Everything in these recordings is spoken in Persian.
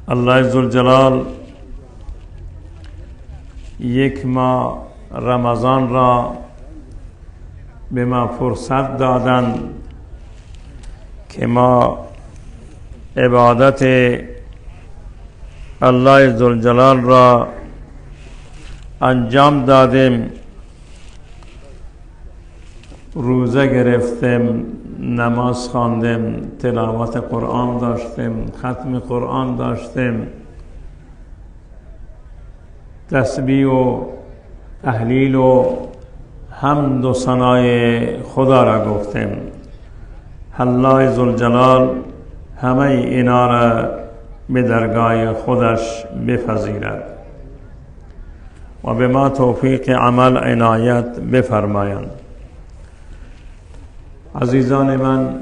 الله عزالجلال یک ماه رمضان را به ما فرصت دادند که ما عبادت الله عزالجلال را انجام دادیم. روزه گرفتیم، نماز خواندیم، تلاوت قرآن داشتیم، ختم قرآن داشتیم، تسبیح و تهلیل و حمد و ثنای خدا را گفتیم. الله عزالجلال همه اینا را به درگاه خودش بپذیرد و به ما توفیق عمل عنایت بفرمایند. عزیزان من،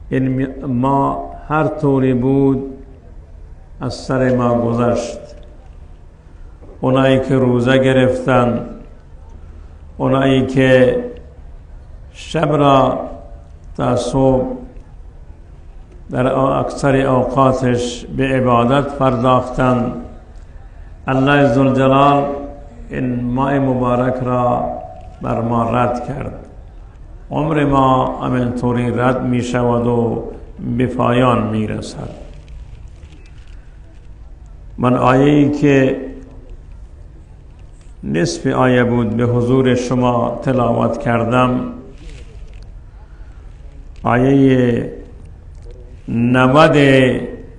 این ما هر طوری بود از سر ما گذشت. اونایی که روزه گرفتن، اونایی که شب را تا صبح در اکثر اوقاتش به عبادت پرداختن، الله عزالجلال این ماه مبارک را بر ما رد کرد. عمر ما همینطوری رد می شود و به پایان می رسد. من آیه‌ای که نصف آیه بود به حضور شما تلاوت کردم، آیه 90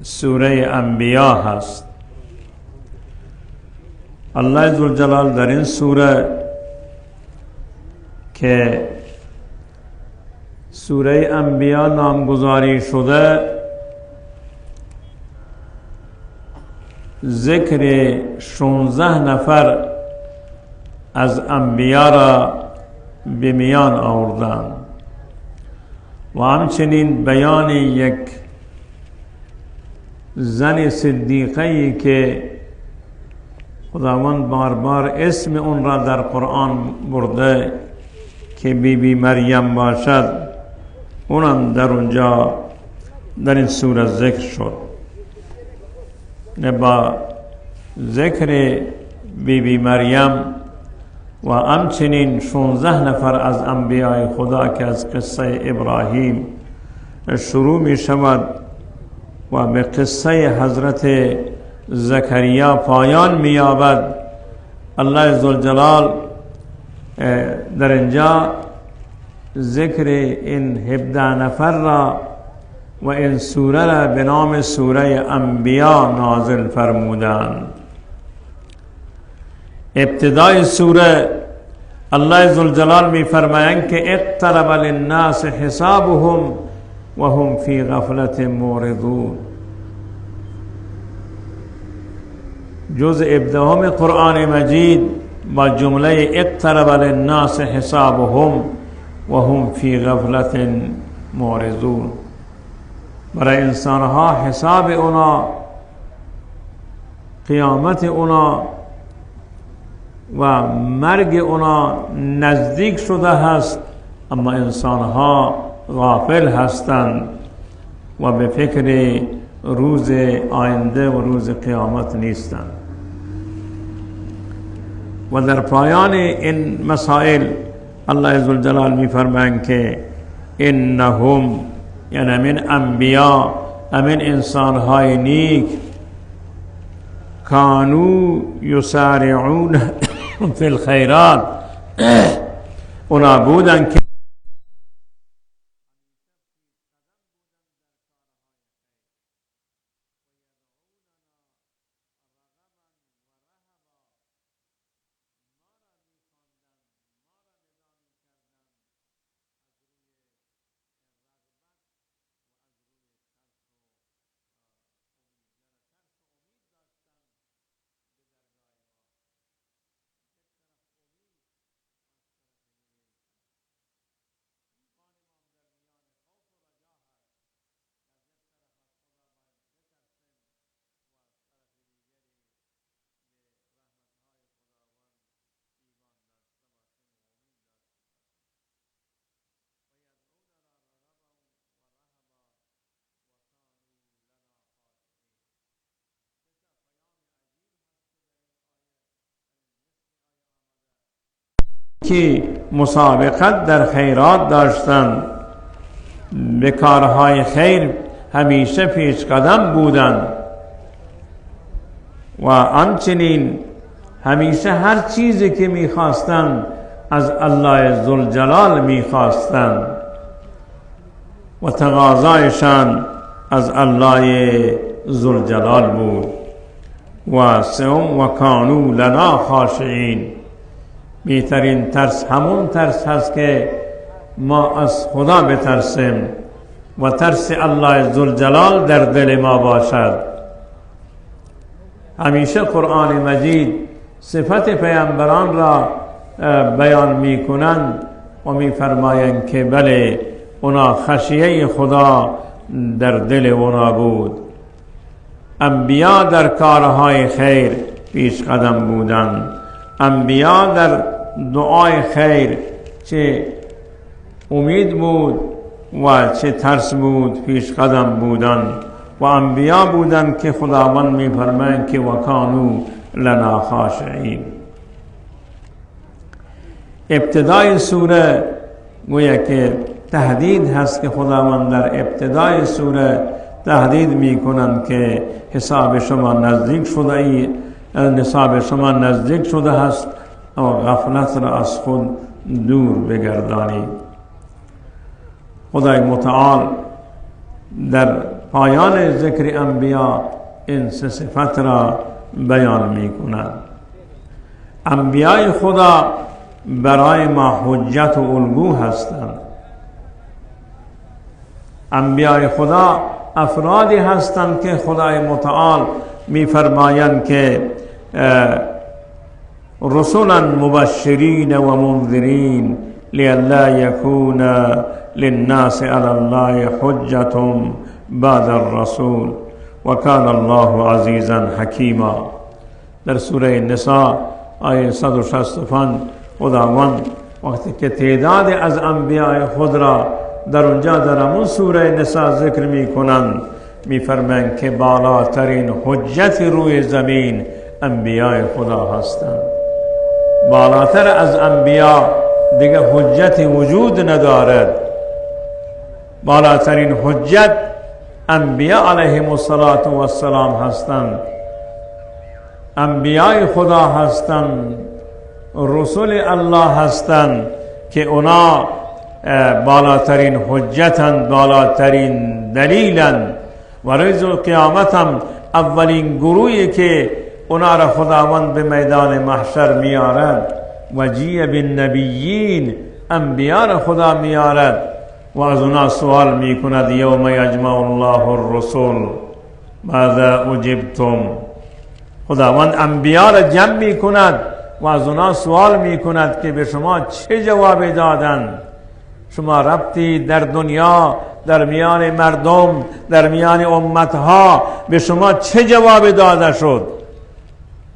سوره انبیا هست. الله عزالجلال در این سوره که سوره انبیا نامگذاری شده، ذکر 16 نفر از انبیا را به میان آوردند و همچنین بیان یک زن صدیقه‌ای که خداوند بار بار اسم اون را در قرآن برده که بی مریم باشد، اونم در اونجا در این سوره ذکر شد. با ذکر بی مریم و همچنین 16 نفر از انبیاء خدا که از قصه ابراهیم شروع می شود و به قصه حضرت زکریا پایان می یابد، الله عزالجلال در اینجا ذکر این 17 نفر را و این سوره را به نام سوره انبیا نازل فرمودند. ابتدای سوره الله عزالجلال می فرمایند که اقترب للناس حسابهم و هم فی غفلت معرضون. جزء 17 قرآن مجید با جمله اقترب للناس حسابهم و هم فی غفلت معرضون. برای انسانها حساب اونا، قیامت اونا و مرگ اونا نزدیک شده هست، اما انسانها غافل هستند و به فکر روز آینده و روز قیامت نیستند. و در پایان این مسائل الله عزالجلال می فرمایند که انهم، یعنی من انبیا، امین انسانهای نیک، کانو یسارعون فی الخیرات، اونا بودن که که مسابقت در خیرات داشتند، به کارهای خیر همیشه پیش قدم بودند و همچنین همیشه هر چیزی که میخواستند از الله ذوالجلال میخواستند و تقاضایشان از الله ذوالجلال بود. و سوم و کانوا لنا خاشعین، بهترین ترس همون ترس هست که ما از خدا بترسیم و ترس الله ذوالجلال در دل ما باشد. همیشه قرآن مجید صفت پیامبران را بیان می کنند و می فرمایند که بله اونا خشیه خدا در دل اونا بود. انبیا در کارهای خیر پیش قدم بودند، انبیا در دعای خیر چه امید بود و چه ترس بود پیش قدم بودند و انبیا بودند که خداوند می فرمایند که وکانوا لنا خاشعین. ابتدای سوره گویا که تهدید هست که خداوند در ابتدای سوره تهدید می کنند که حساب شما نزدیک شده نصاب شما نزدیک شده هست و غفلت را از خود دور بگردانید. خدای متعال در پایان ذکر انبیا این سه صفت را بیان می کند. انبیای خدا برای ما حجت و الگو هستند. انبیای خدا افرادی هستند که خدای متعال می فرمایند که رسولا مبشرین و منذرین لئلا یکون للناس علی الله حجة بعد الرسول و کان الله عزیزا حکیما. در سوره نساء آیه 165 خداوند وقتی که تعداد از انبیاء خود را در اونجا در همون سوره نساء ذکر می کنند، می فرمایند که بالاترین حجت روی زمین انبیاء خدا هستند. بالاتر از انبیا دیگه حجت وجود ندارد. بالاترین حجت انبیاء علیهم السلام هستند. انبیاء خدا هستند، رسول الله هستند که اونا بالاترین حجتند، بالاترین دلیلند و روز قیامت هم اولین گروهی که اونا را خداوند به میدان محشر میارد و جیء بالنبیین، انبیاء را خدا میارد و از اونا سوال میکند یوم یجمع الله الرسل ماذا اجبتم. خداوند انبیاء را جمع میکند و از اونا سوال میکند که به شما چه جواب دادند. شما ربطی در دنیا در میان مردم در میان امتها به شما چه جواب داده شد؟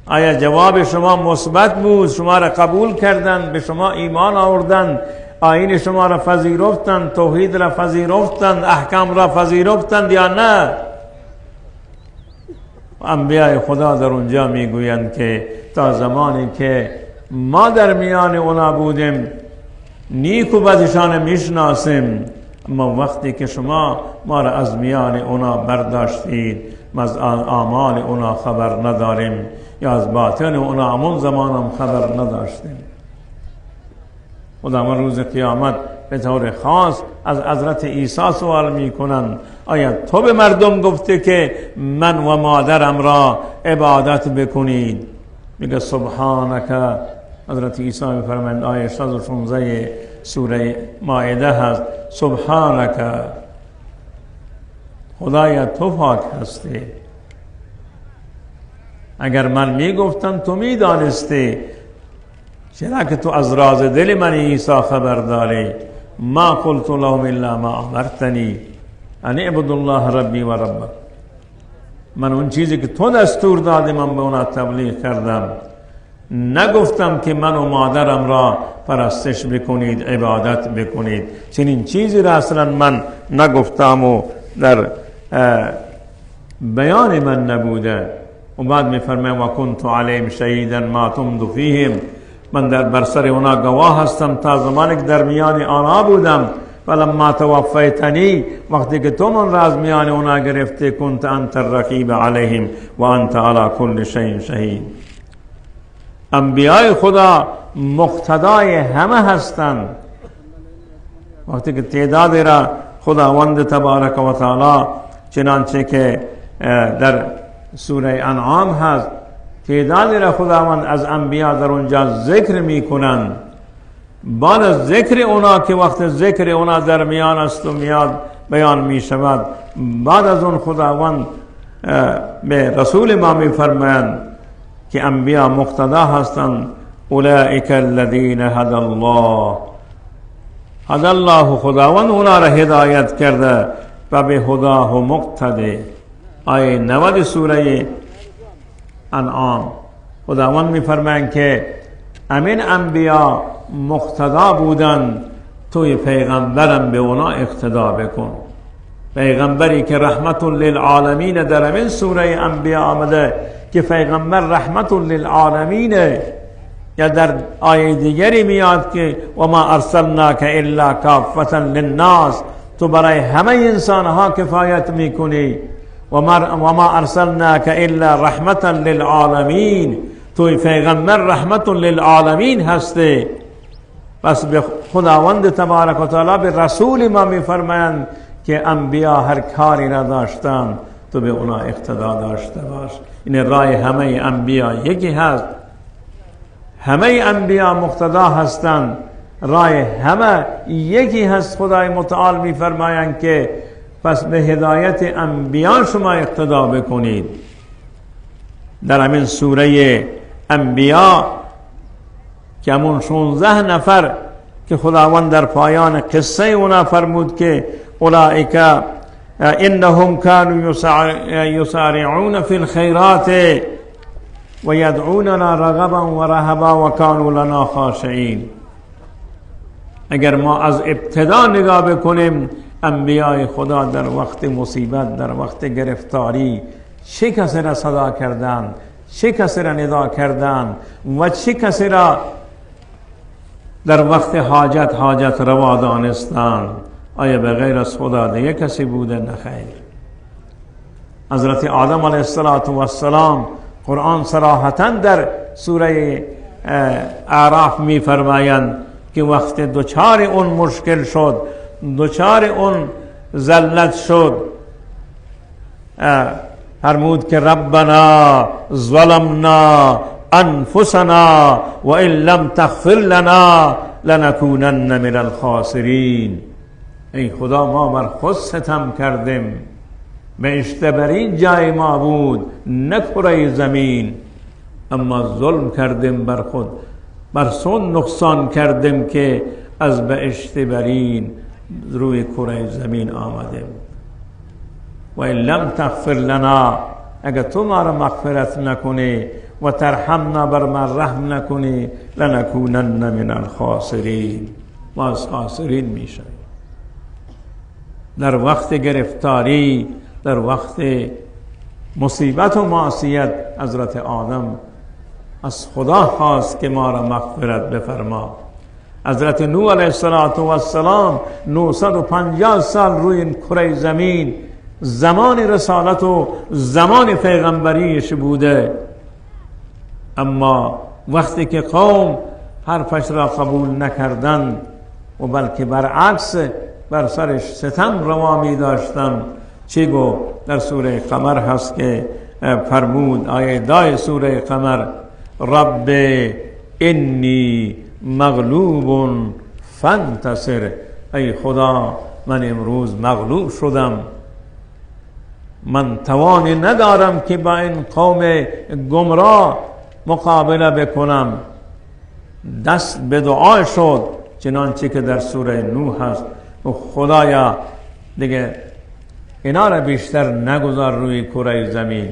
آیا جواب شما مثبت بود؟ شما را قبول کردند، به شما ایمان آوردند، آیین شما را پذیرفتند، توحید را پذیرفتند، احکام را پذیرفتند یا نه؟ انبیاء خدا در اونجا میگویند که تا زمانی که ما در میان اونا بودیم نیک و بدشان میشناسیم، اما وقتی که شما ما را از میان اونا برداشتید ما از اعمال اونا خبر نداریم یا از باطن اونا همون زمان هم خبر نداشتیم. خدا روز قیامت به طور خاص از حضرت عیسی سوال میکنند آیا تو به مردم گفته که من و مادرم را عبادت بکنید؟ میگه سبحانک. حضرت عیسی میفرمایند آیه 116 سوره مائده هست سبحانک، خدایا تو پاک هستی. اگر من میگفتم تو میدانستی، چرا که تو از راز دل من عیسی خبر داری؟ ما قلت لهم الا ما امرتنی ان اعبدوا الله ربی و ربک. من اون چیزی که تو دستور دادی من به اونا تبلیغ کردم، نگفتم که من و مادرم را پرستش بکنید، عبادت بکنید. چنین چیزی را اصلا من نگفتم و در بیان من نبوده. و بعد می فرماید و کنت علیهم شهیدا ما دمت فیهم من در بر سر اونا گواه هستم تا زمانی که در میان آنها بودم. فلما توفیتنی، وقتی که تو من را از میان اونا گرفته، کنت انت الرقیب علیهم و انت علی کل شیء شهید. انبیاء خدا مقتدای همه هستند. وقتی که تعداد را خداوند تبارک و تعالی چنانچه که در سوره انعام هست، تعداد را خداوند از انبیا در اونجا ذکر میکنند. بعد از ذکر اونا که وقت ذکر اونا در میان است و میاد بیان می شود، بعد از اون خداوند به رسول ما می فرمایند که انبیا مقتدا هستند. اولئک الذین هدی الله، هدی الله، خداوند اونا را هدایت کرده و به هداه مقتدی. آیه 90 سوره انعام خداوند می فرمایند که امین انبیا مقتدا بودن، توی پیغمبرم به اونا اقتدا بکن. پیغمبری که رحمت للعالمین در امین سوره انبیا آمده که پیغمبر رحمت للعالمین، یا در آیه دیگری میاد که و ما ارسلناک الا کافة للناس، تو برای همه انسان ها کفایت میکنی. و ما ارسلناک الا رحمت للعالمین، توی پیغمبر رحمت للعالمین هستی. پس به خداوند تبارک و تعالی به رسول ما میفرمایند که انبیا هر کاری را داشتن تو به اونا اقتدا داشته باش. این رای همه انبیا یکی هست، همه انبیا مقتدا هستند، رای همه یکی هست. خدای متعال میفرمایند که پس به هدایت انبیا شما اقتدا بکنید. در همین سوره انبیا که همون 16 نفر که خداوند در پایان قصه اونا فرمود که اولئک انهم كانوا یسارعون فی الخیرات و یدعوننا رغبا و رهبا و كانوا لنا خاشعین. اگر ما از ابتدا نگاه بکنیم، انبیاء خدا در وقت مصیبت، در وقت گرفتاری چه کسی را صدا کردند، چه کسی را ندا کردند و چه کسی را در وقت حاجت روا دانستند. آیا به غیر از خدا دیگه کسی بوده؟ نخیر. حضرت آدم علیه السلام قرآن صراحتا در سوره اعراف می فرمایند که وقت دوچار اون مشکل شد، دوچار اون ذلت شد، فرمود که ربنا ظلمنا انفسنا و ان لم تغفر لنا لنکونن من الخاسرین. ای خدا، ما بر خود ستم کردیم، به اشتبرین جای ما بود نه کره زمین، اما ظلم کردیم بر خود، بر سون نقصان کردیم که از به اشتبرین روی کره زمین آمدیم. و ان لم تغفر لنا، اگر تو ما را مغفرت نکنی و ترحمنا، بر ما رحم نکنی، لنکونن من الخاسرین، ما از خاسرین میشیم. در وقت گرفتاری، در وقت مصیبت و معصیت، حضرت آدم از خدا خواست که ما را مغفرت بفرما. حضرت نوح علیه السلام 950 سال روی این کره زمین زمان رسالت و زمان پیغمبریش بوده، اما وقتی که قوم حرفش را قبول نکردند و بلکه برعکس بر سرش ستم روا می داشتند، چی گفت؟ در سوره قمر هست که فرمود، آیه 10 سوره قمر، رب انی مغلوب فانتصر. ای خدا، من امروز مغلوب شدم، من توانی ندارم که با این قوم گمراه مقابله بکنم. دست به دعا شد، چنانچه که در سوره نوح هست، و خدایا دیگه اینا را بیشتر نگذار روی کره زمین.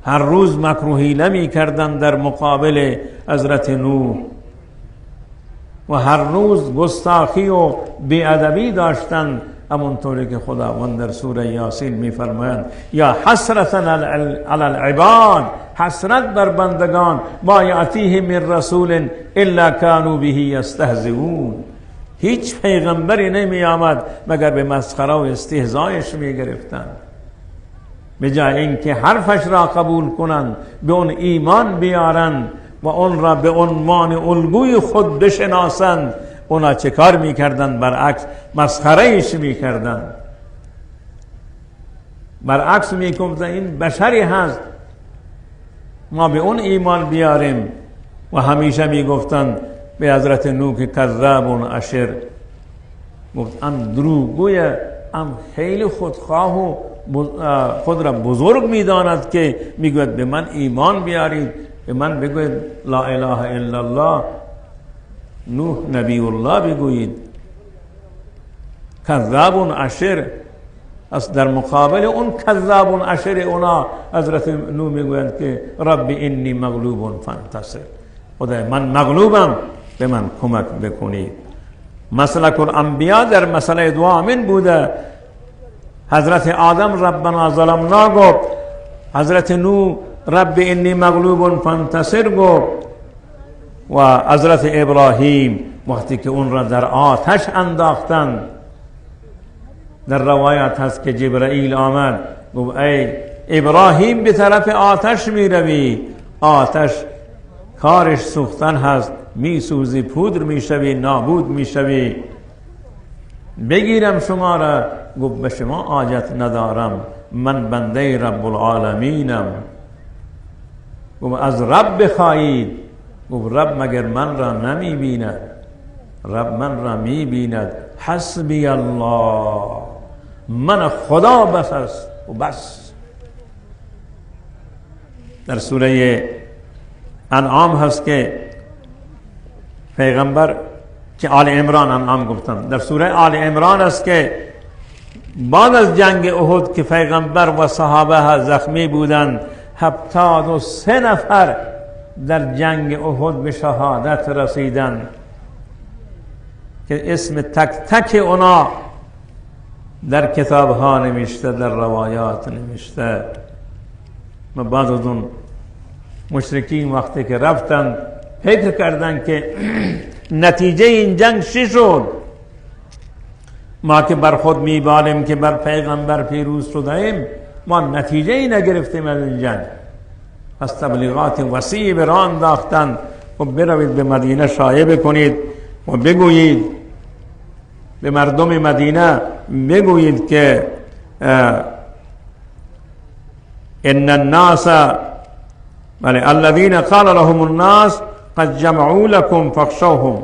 هر روز مکر و حیله می کردن در مقابل حضرت نوح و هر روز گستاخی و بیادبی داشتن همونطوری که خداوند در سوره یاسین میفرمایند یا حسرتا علی العباد، حسرت بر بندگان، ما یأتیه من رسول الا كانوا به یستهزئون. هیچ پیغمبری نمی آمد مگر به مسخره و استهزایش می گرفتند. به جای اینکه حرفش را قبول کنند، به اون ایمان بیارند و اون را به عنوان الگوی خود بشناسند، اونا چه کار میکردن؟ برعکس مسخرهش میکردن. برعکس میگفتن این بشری هست، ما به اون ایمان بیاریم. و همیشه میگفتن به حضرت نوح که کذاب اشر، گفت ام دروغگوی، ام خیلی خودخواه و خود را بزرگ میداند که میگوید به من ایمان بیارید، به من بگوید لا اله الا الله، نوح نبی الله بگویید. کذاب اشر است. در مقابل اون کذاب اشر اونا حضرت نوح میگویند که رب انی مغلوب فانتصر، خدای من مغلوبم، به من کمک بکنید. مسلک الانبیا در مسئله دعا همین بوده. حضرت آدم ربنا ظلمنا گفت، حضرت نوح رب انی مغلوب فانتصر گفت، و حضرت ابراهیم وقتی که اون را در آتش انداختن، در روایت هست که جبرائیل آمد گفت ای ابراهیم به طرف آتش می روی، آتش کارش سوختن هست، می سوزی، پودر می شوی، نابود می شوی، بگیرم شما را. گفت به شما حاجت ندارم، من بنده رب العالمینم. گفت از رب بخواهید. گفت رب مگر من را نمی بیند؟ رب من را می بیند. حسبی الله، من خدا بس است و بس. در سوره انعام هست که پیغمبر که آل عمران، انعام گفتم، در سوره آل عمران است که بعد از جنگ احد که پیغمبر و صحابه زخمی بودند، 73 نفر در جنگ احد به شهادت رسیدند که اسم تک تک اونا در کتاب ها نمیشته، در روایات نمیشته. و بعض از اون مشرکین وقتی که رفتند فکر کردند که نتیجه این جنگ چی شد؟ ما که بر خود میبالیم که بر پیغمبر پیروز شدیم، ما نتیجه ای نگرفتیم از این جنگ. از تبلیغات وسیع به راه انداختند و بروید به مدینه شایعه بکنید و بگویید، به مردم مدینه بگویید که ان الناس الذين قال لهم الناس قد جمعوا لكم فاخشوهم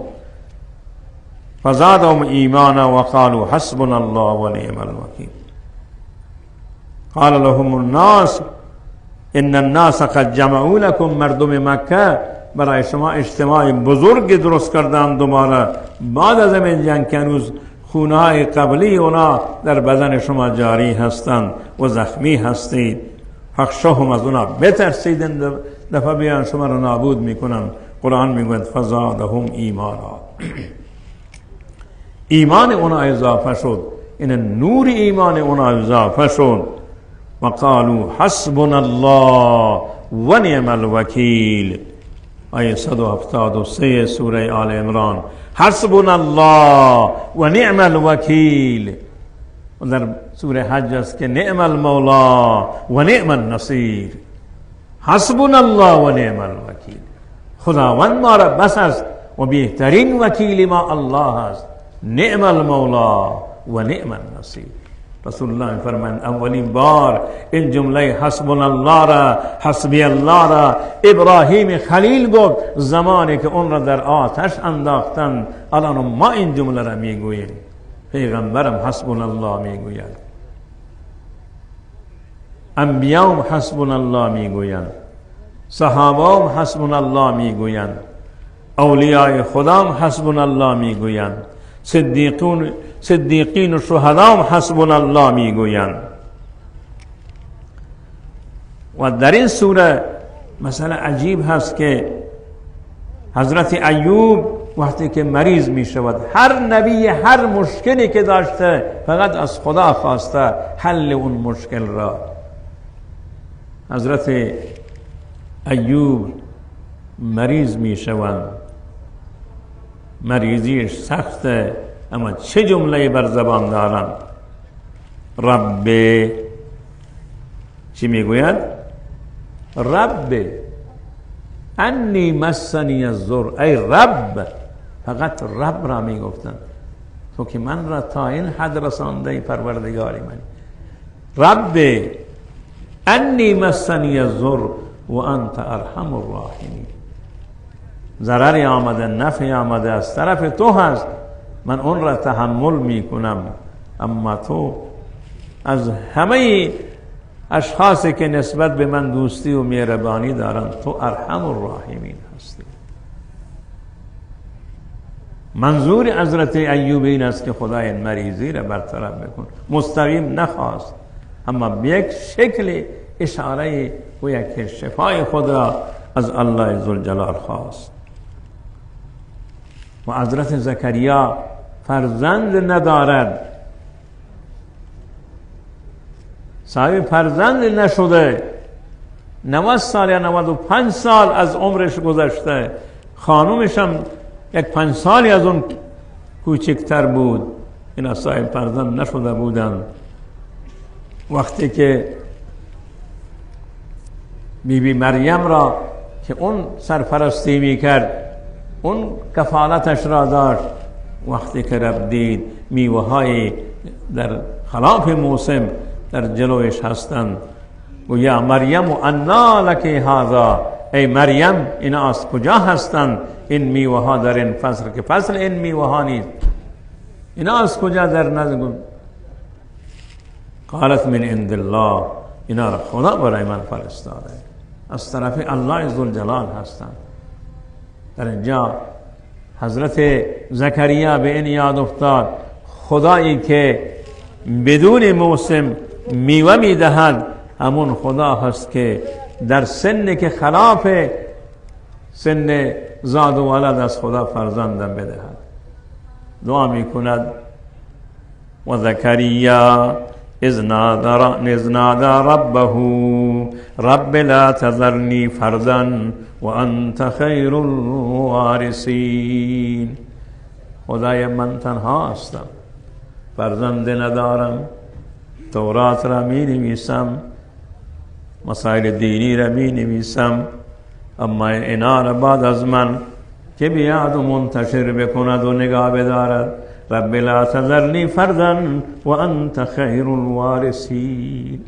فزادهم ایمانا وقالوا حسبنا الله ونعم الوکیل. قال لهم الناس ان الناس قد جمعوا لكم، مردم مکه برای شما اجتماع بزرگ درست کردن دوباره بعد از این جنگ که هنوز خونهای قبلی اونا در بدن شما جاری هستند و زخمی هستید. فخشهم، از اونا بترسیدن، دفعه بیان شما را نابود میکنن. قرآن میگوید فزادهم ایمانا، ایمان اونا اضافه شد، این نور ایمان اونا اضافه شد. و قالوا حسبنا الله و نعم الوکیل، آیه 173 سوره آل عمران. حسبنا الله و نعم الوکیل. و در سوره حج است که نعم المولا و نعم النصیر. حسبنا الله و نعم الوکیل، خداوند ما را بس است و بهترین وکیل ما الله است. نعم المولا و نعم النصیر. رسول الله فرمایند اولین بار این جمله حسبنا الله را، حسبی الله را، ابراهیم خلیل گفت زمانی که اون را در آتش انداختند. الان ما این جمله را میگوییم، پیغمبرم حسبنا الله میگوید، انبیاء حسبنا الله میگویند، صحابه حسبنا الله میگویند، اولیاء خدا حسبنا الله میگویند، صدیقین و شهدا حسبنا الله میگویند. و در این سوره مثلا عجیب هست که حضرت ایوب وقتی که مریض می شود. هر نبی هر مشکلی که داشته فقط از خدا خواسته حل اون مشکل را. حضرت ایوب مریض می شوند، مریضیش سخته، اما چه جمله بر زبان دارند؟ رب، چی میگوید؟ رب انی مسنی الضر، ای رب، فقط رب را میگفتند. تو که من را تا این حد رسانده پروردگاری من. رب انی مسنی الضر و انت ارحم الراحمین. ضرری آمده، نفعی آمده از طرف تو هست، من اون را تحمل میکنم، اما تو از همه اشخاصی که نسبت به من دوستی و مهربانی دارند تو ارحم الراحمین هستی. منظور حضرت ایوب این است که خدا این مریضی را برطرف بکن. مستقیم نخواست، اما به یک شکل اشاره و یک شفای خود را از الله ذوالجلال خواست. و حضرت زکریا فرزند ندارد، صاحب فرزند نشده، 90 سال یا 95 سال از عمرش گذشته، خانومش هم یک 5 سالی از اون کوچکتر بود، این صاحب فرزند نشده بودند. وقتی که بیبی مریم را که اون سرپرستی میکرد، اون کفالتش را داشت، وقتی که رب دید میوه های در خلاف موسم در جلویش هستند، و یا مریم انا لک هذا، ای مریم اینا از کجا هستند این میوه ها در این فصل، که فصل این میوه ها نیست، اینا از کجا در نزد؟ قالت من عند الله، اینا را خدا برای من فرستاده، از طرف الله ذوالجلال هستند. در اینجا حضرت زکریا به این یاد افتاد خدایی که بدون موسم میوه میدهد همون خدا هست که در سن که خلاف سن زاد و ولد از خدا فرزندم بدهد. دعا میکند و زکریا اذ نادى ربه رب لا تذرنی فردا و انت خیر الوارثین. خدای من تنها هستم، فرزند ندارم، تورات را می نویسم، مسائل دینی را می نویسم، اما اینا را بعد از من که بیاد و منتشر بکند و نگاه بدارد. رب لا تذرنی فردا و انت خیر الوارثین.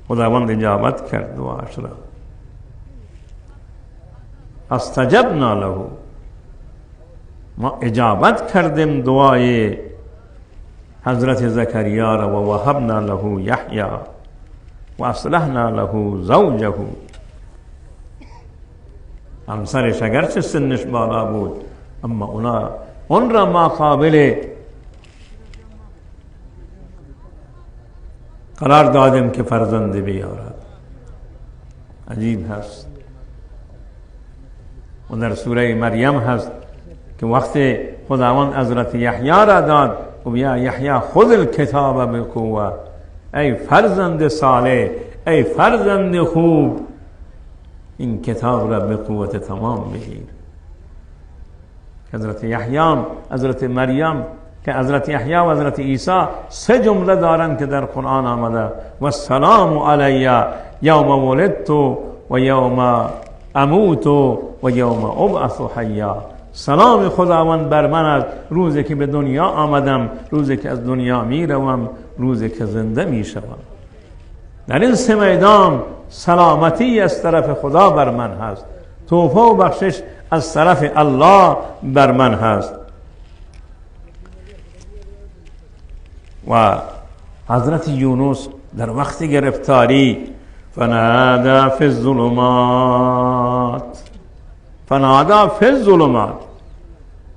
خداوند اجابت کرد دعاش را. استجبنا له، ما اجابت کردیم دعای حضرت زکریا را، و وهبنا له یحیی و اصلحنا له زوجه. همسرش اگرچه سنش بالا بود، اما اون را ما قابل قرار دادیم که فرزند بیارد. عجیب هست. و در سوره مریم هست که وقتی خداوند حضرت یحیی را داد، و یا یحیی خذ الکتاب بقوه، ای فرزند صالح، ای فرزند خوب، این کتاب را به قوت تمام بگیر. حضرت یحیی، حضرت مریم، که حضرت یحیی و حضرت عیسی 3 جمله دارند که در قرآن آمده: و السلام علی یوم ولدت و یوم اموت و یوم ابعث حیا. سلام خداوند بر من است روزی که به دنیا آمدم، روزی که از دنیا می روم، روزی که زنده می شوم. در این 3 میدان سلامتی از طرف خدا بر من هست، توفه و بخشش از طرف الله بر من هست. و حضرت یونس در وقت گرفتاری فنادى في الظلمات، فنادى في الظلمات،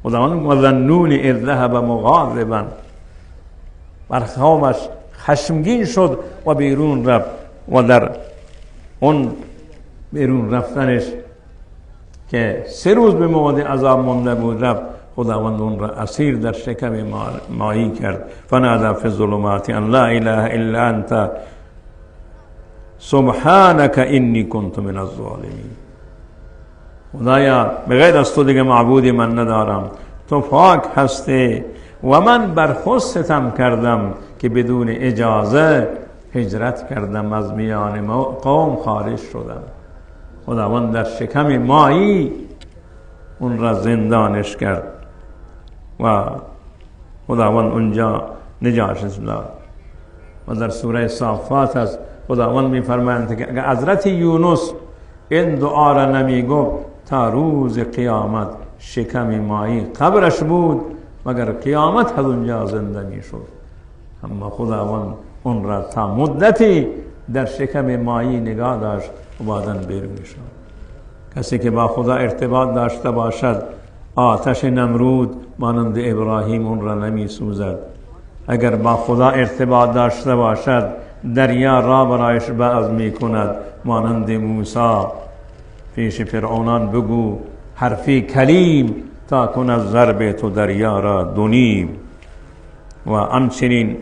خداوند و ظنون اذ ذهب مغاضبا، بر قومش خشمگین شد و بیرون رفت، و در اون بیرون رفتنش که 3 روز به موعد عذاب مونده بود رفت، خداوند اون را اسیر در شکم ماهی کرد. فنادى فی الظلمات ان لا اله الا انت سبحانك انی کنت من الظالمین. خدایا به غیر از تو دیگه معبودی من ندارم، تو پاک هستی و من بر خود ستم کردم که بدون اجازه هجرت کردم، از میان قوم خارج شدم. خداوند در شکم ماهی اون را زندانش کرد و خداوند اونجا نجاتش داد. و در سوره صافات از خداوند می‌فرمایند که اگر حضرت یونس این دعا را نمیگفت تا روز قیامت شکم ماهی قبرش بود، مگر قیامت از اونجا زنده میشد. اما خداوند اون را تا مدتی در شکم ماهی نگاه داشت و بعداً بیرون شد. کسی که با خدا ارتباط داشته باشد آتش نمرود مانند ابراهیم اون را نمی سوزد. اگر با خدا ارتباط داشته باشد دریا را برایش باز می کند مانند موسی. پیش فرعونان بگو حرفی کلیم تا کند ضرب تو دریا را دونیم. و همچنین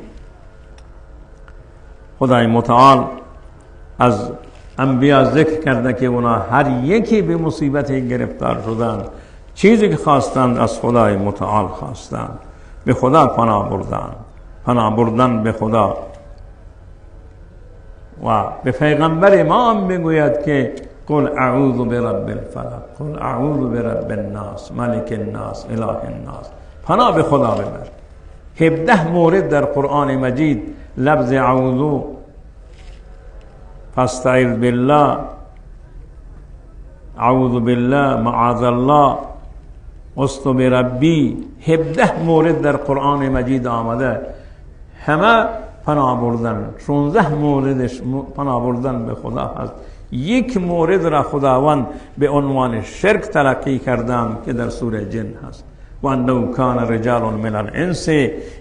خدای متعال از انبیا ذکر کرده که اونا هر یکی به مصیبتی گرفتار شدند، چیزی که خواستند از خدای متعال خواستند، به خدا پناه بردند. پناه بردن به خدا و به پیغمبر ما هم بگوید که قل اعوذ برب الفلق، قل اعوذ برب الناس، ملک الناس، اله الناس. پناه به خدا ببر. 17 مورد در قرآن مجید لفظ اعوذ، فاستعذ بالله، اعوذ بالله، معاذ الله، استو بربی، 17 مورد در قرآن مجید آمده. همه پناه بردن. 16 موردش پناه بردن به خدا هست. یک مورد را خداوند به عنوان شرک تلقی کردن که در سوره جن هست. و انه کان رجال من الانس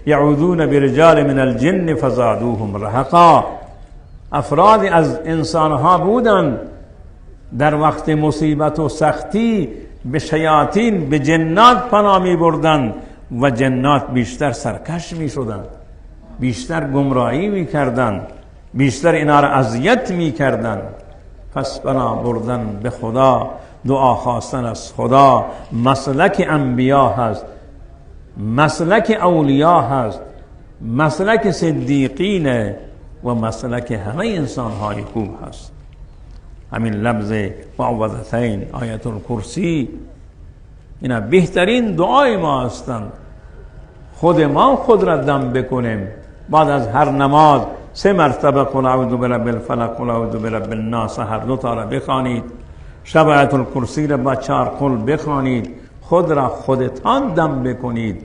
یعوذون برجال من الجن فزادوهم رهقا. افراد از انسانها بودند در وقت مصیبت و سختی به شیاطین، به جنات پناه می بردند و جنات بیشتر سرکش می شدند، بیشتر گمراهی می کردند، بیشتر اینا را اذیت می کردند. پس پناه بردن به خدا، دعا خواستن از خدا مسلک انبیا هست، مسلک اولیاء هست، مسلک صدیقین و مسلک همه انسان های خوب هست. همین لفظ معوذتین، آیت الکرسی، اینا بهترین دعای ما هستند. خود ما خود را دم بکنیم، بعد از هر نماز 3 مرتبه قل اعوذ برب الفلق، قل اعوذ برب الناس هر دو تا را بخوانید. شب آیت الکرسی را با 4 قل بخوانید. خود را خودتان دم بکنید.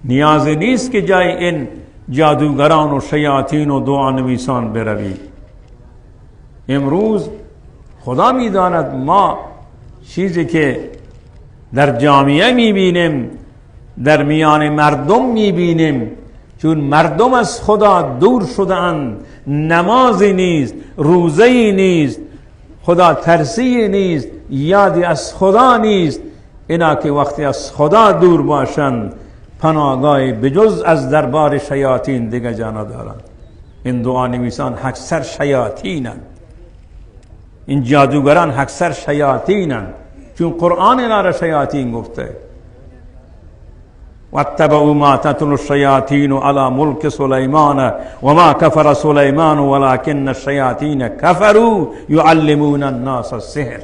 نیازی نیست که جای این جادوگران و شیاطین و دعا نویسان بروید. امروز خدا می‌داند ما چیزی که در جامعه می‌بینیم، در میان مردم می‌بینیم، چون مردم از خدا دور شده‌اند. نمازی نیست، روزه‌ای نیست، خدا ترسی نیست، یادی از خدا نیست. اینا که وقتی از خدا دور باشند پناهگاهی بجز از دربار شیاطین دیگه جا ندارند. این دعا نویسان اکثر شیاطینند، این جادوگران اکثر شیاطینند، چون قرآن اینا را شیاطین گفته. واتبعوا ما تتلو الشیاطین علی ملک سلیمان و ما کفر سلیمان ولکن الشیاطین کفروا یعلمون الناس السحر.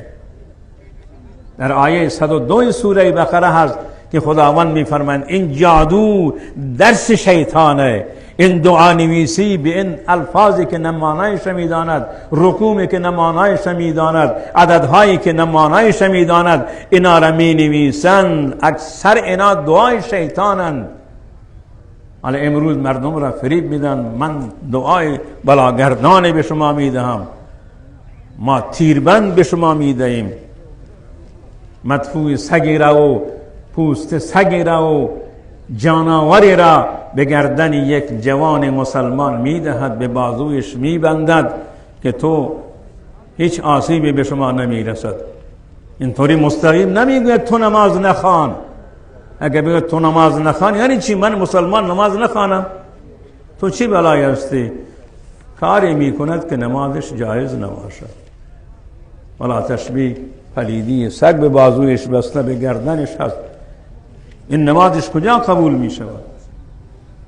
در آیه 102 سوره بقره هست که خداوند می‌فرماید این جادو درس شیطانه. این دعا نویسی به این الفاظی که نمانایش می‌داند، رقومی که نمانایش می‌داند، عددهایی که نمانایش می‌داند، اینا را می‌نویسند. اکثر اینا دعای شیطانند. حالا امروز مردم را فریب میدن، من دعای بلاگردانی به شما میدهم، ما تیربند به شما میدهیم، مدفوع سگی را و پوست سگی را و جانوری را به گردن یک جوان مسلمان میدهد، به بازویش میبندد که تو هیچ آسیبی به شما نمیرسد. اینطوری مستقیم نمیگه تو نماز نخوان. اگه بگه تو نماز نخوان یعنی چی؟ من مسلمان نماز نخوانم؟ تو چی بلایی هستی؟ کاری میکند که نمازش جایز نباشد. ولا تشبیه پلیدی سگ به بازویش بسته به گردنش هست، این نمازش کجا قبول میشود؟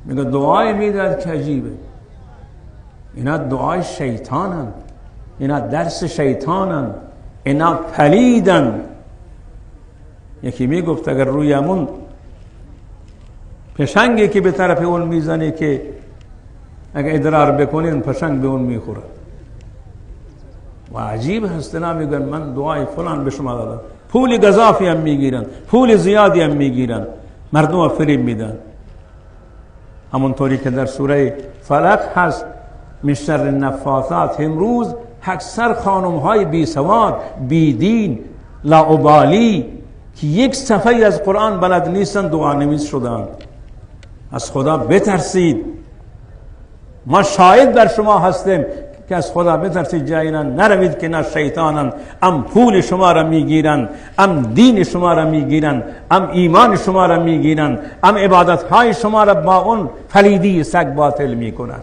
میگه دعای میداد که عجیبه، اینا دعای شیطانن، اینا درس شیطانن، اینا پلیدن. یکی میگفت اگر روی همون پشنگی که به طرف اون میزنه که اگر ادرار بکنه اون پشنگ به اون میخوره. و عجیب هست، اینا میگن من دعای فلان به شما دادم، پول گزافی هم میگیرن، پول زیادی هم میگیرن، مردم فریب میدن. همونطوری که در سوره فلق هست من شر النفاثات، امروز اکثر خانم های بی سواد، بی دین، لاابالی که یک صفحه از قرآن بلد نیستن دعا نویس شدن. از خدا بترسید، ما شاهد در شما هستیم که از خدا بترسید، جایی نروید که نه شیطانن ام پول شما را میگیرن، ام دین شما را میگیرن، ام ایمان شما را میگیرن، ام عبادت های شما را با اون پلیدی سگ باطل میکنن.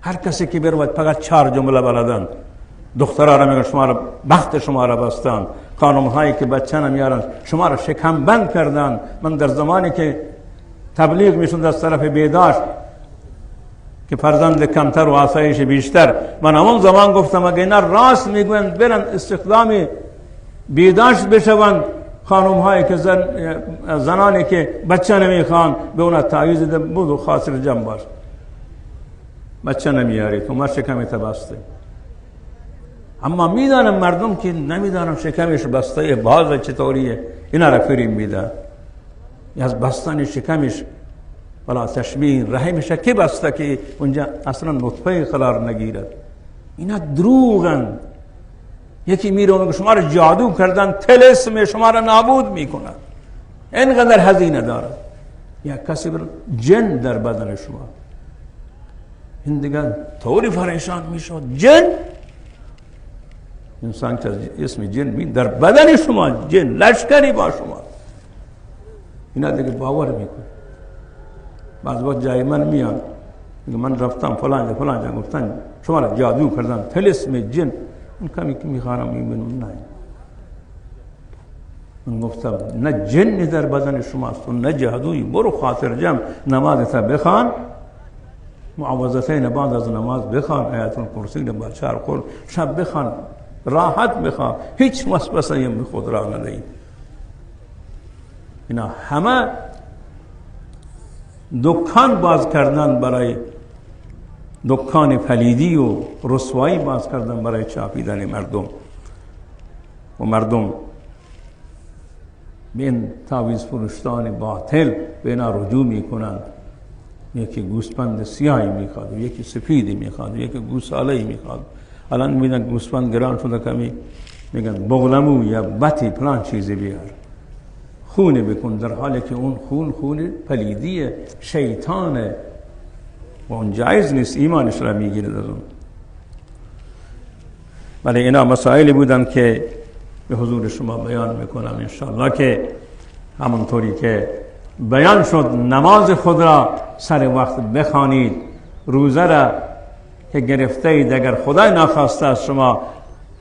هر کسی که برود فقط 4 جمله بلدن. دخترها را میگن شما را بخت شما را بستن، خانم هایی که بچه نمیارن شما را شکم بند کردن. من در زمانی که تبلیغ میشد از طرف بیداشت که فرزند کمتر و آسایش بیشتر، من همون زمان گفتم اگه اینا راست میگویند برن استخدام بیداشت بشوند، خانم هایی که زنانی که بچه نمیخوان به اونا تعویض ده بود و خاطر جمع باش، بچه نمیاری تو ما شکمت بسته. اما میدانم مردم که نمیدانم شکمش بسته باز چطوریه، اینا را فریب میدن. از بستن شکمش ولا تشبیه رحمش که بسته که اونجا اصلا نطفه قرار نگیرد. اینا دروغن. یکی میره و شما را جادو کردن، طلسم شما را نابود میکنن، اینقدر هزینه دارد. یا کسی بر جن در بدن شما، این دیگه طوری پریشان میشد. جن، انسان که اسم جن می در بدن شما، جن لشکری با شما، اینا دیگه باور میکنه. بعض وقت جای من میان میگه من رفتم فلان جا گفتن شما را جادو کردن، طلسم جن. اون کمی که میخوانم میبینم نه، من گفتم نه جن در بدن شماست و نه جادویی. برو خاطر جمع نمازت بخوان، معوذتین بعد از نماز بخوان، آیت الکرسی رو با 4 قول شب بخوان، راحت بخوان، هیچ وسوسه‌ای به خود را ندهید. اینا همه دکان باز کردن برای دکان پلیدی و رسوایی باز کردن برای چاپیدن مردم، و مردم به این تعویض فروشان باطل به اینا رجوع میکنند. یکی گوسفند سیاهی میخواد، یکی سفیدی میخواد، یکی گوساله‌ای میخواد. الان میگن گوسفند گران شده، کمی میگن بغلمو یا بطی پلان چیزی بیار، خونه بکن، در حالی که اون خون پلیدی شیطانه و اون جایز نیست، ایمانش را میگیره از اون. ولی اینا مسائلی بودن که به حضور شما بیان میکنم انشاءالله، که همونطوری که بیان شد نماز خود را سر وقت بخوانید، روزه را که گرفته اید اگر خدای ناخواسته از شما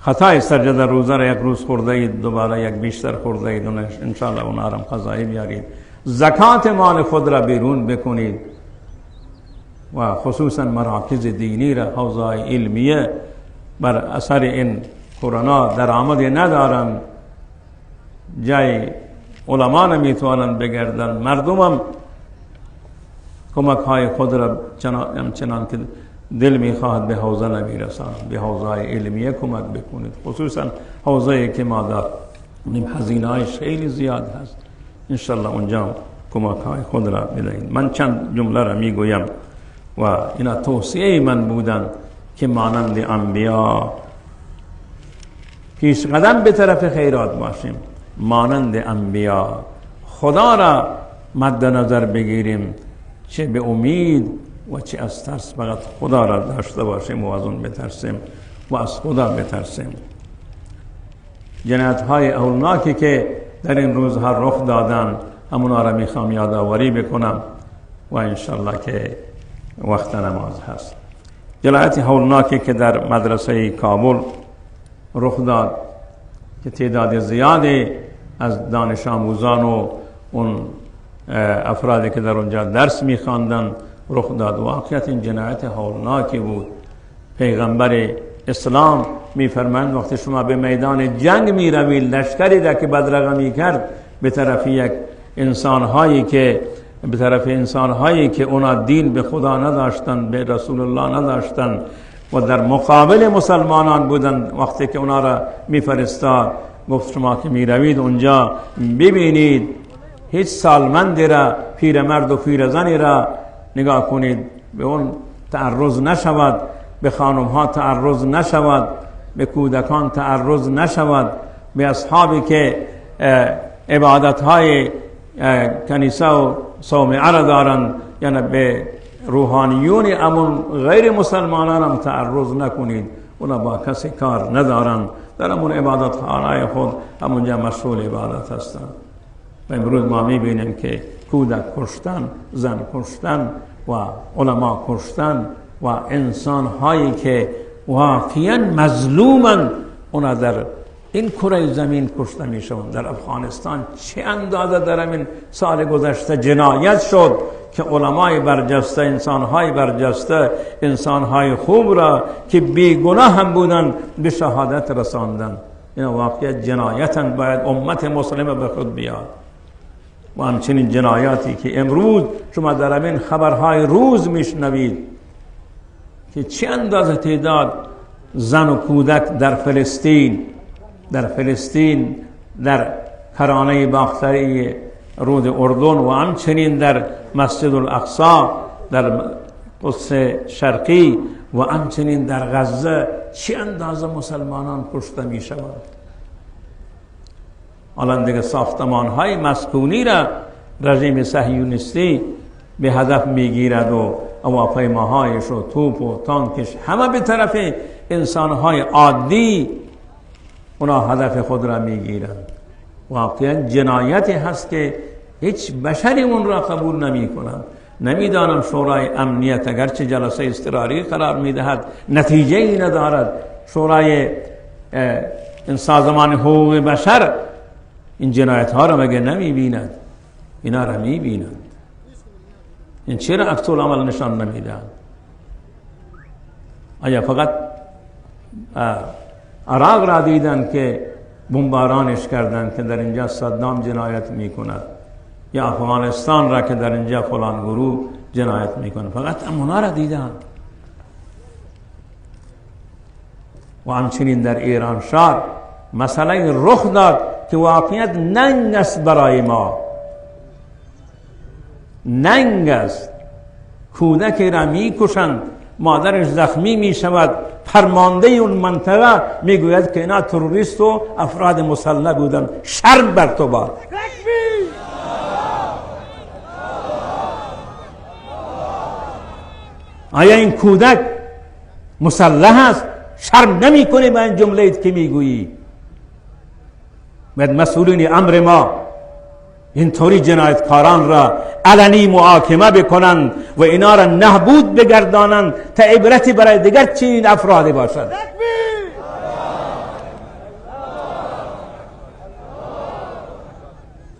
خطای سجده روزه را یک روز خورده اید، دوباره یک بیشتر خورده اید، انشاءالله اون آرام قضایی بیارید. زکات مال خود را بیرون بکنید و خصوصا مراکز دینی را، حوزه علمیه بر اثر این کرونا درآمدی ندارن، جای علما نمیتوانند بگردن، مردم هم کمک های خود را چنان که دل میخواهد به حوزه نمیرسانند. به حوزه علمیه کمک بکنید، خصوصا حوزه که ما داریم هزینه هایش خیلی زیاد هست، انشالله اونجا کمک های خود را بدهید. من چند جمله را میگویم و اینا توصیه من بودن که مانند انبیا پیش قدم به طرف خیرات باشیم، مانند انبیا خدا را مد نظر بگیریم، چه به امید و چه از ترس فقط خدا را داشته باشیم و از اون بترسیم و از خدا بترسیم. جنایت‌های هولناکی که در این روزها رخ دادن همونا را میخوام یادآوری بکنم و انشالله که وقت نماز هست. جنایت هولناکی که در مدرسه کابل رخ داد که تعداد زیادی از دانش آموزان و اون افرادی که در اونجا درس میخواندن رخ داد. واقعیت این جنایت هولناکی بود. پیغمبر اسلام میفرمایند وقتی شما به میدان جنگ میروید، لشکری را که بدرقه میکرد به طرف انسانهایی که اونا دین به خدا نداشتن، به رسول الله نداشتن و در مقابل مسلمانان بودن، وقتی که اونا را میفرستاد گفت شما که میروید اونجا ببینید هیچ سالمندی را، پیرمرد و پیرزنی را نگاه کنید، به اون تعرض نشود، به خانمها تعرض نشود، به کودکان تعرض نشود، به اصحابی که عبادتهای کنیسه و صومعه را دارند، یعنی به روحانیون امون غیر مسلمانان هم تعرض نکنید. اونا با کسی کار ندارند، در امون عبادتخانه خود همونجا مشغول عبادت هستند. و امروز ما میبینیم که کودک کشتن، زن کشتن و علما کشتن و انسان هایی که واقعا مظلومن اونا در این کره زمین کشته میشوند. در افغانستان چه اندازه در همین سال گذشته جنایت شد که علمای برجسته، انسانهای برجسته، انسانهای خوب را که بیگناه هم بودن به شهادت رساندن. این واقعیت جنایتن، باید امت مسلمه به خود بیاد. و همچنین جنایاتی که امروز شما در همین خبرهای روز میشنوید که چه اندازه تعداد زن و کودک در فلسطین در کرانه باختری رود اردن و همچنین در مسجد الاقصی در قدس شرقی و همچنین در غزه چه اندازه مسلمانان کشته می شوند. الان دیگه ساختمان های مسکونی را رژیم صهیونیستی به هدف میگیرد و هواپیماهایش و توپ و تانکش همه به طرف انسانهای عادی اونا هدف خود را میگیرند. واقعا جنایتی هست که هیچ بشری اون را قبول نمی کنند. نمیدانم شورای امنیت اگرچه جلسه اضطراری قرار میدهد نتیجه ای ندارد. شورای این سازمان حقوق بشر این جنایت ها را مگه نمی بیند؟ اینا را می بینند. این چرا عکس العمل نشان نمیدن؟ آیا فقط عراق را دیدن که بمبارانش کردند که در اینجا صدام جنایت میکند، یا افغانستان را که در اینجا فلان گروه جنایت میکنه؟ فقط امونا را دیدن. و همچنین در ایران شهر مسئله رخ داد که واقعیت ننگ است برای ما، ننگ است. کودکی را میکشند، مادرش زخمی می شود، فرمانده اون منطقه میگوید که اینا تروریست و افراد مسلح بودن. شرم بر تو باد. آیا این کودک مسلح است؟ شرم نمی کنی با این جمله که میگویی؟ باید مسئولین امر ما اینطوری جنایتکاران را علنی محاکمه بکنند و اینا را نابود بگردانند تا عبرتی برای دیگر چنین افرادی باشد.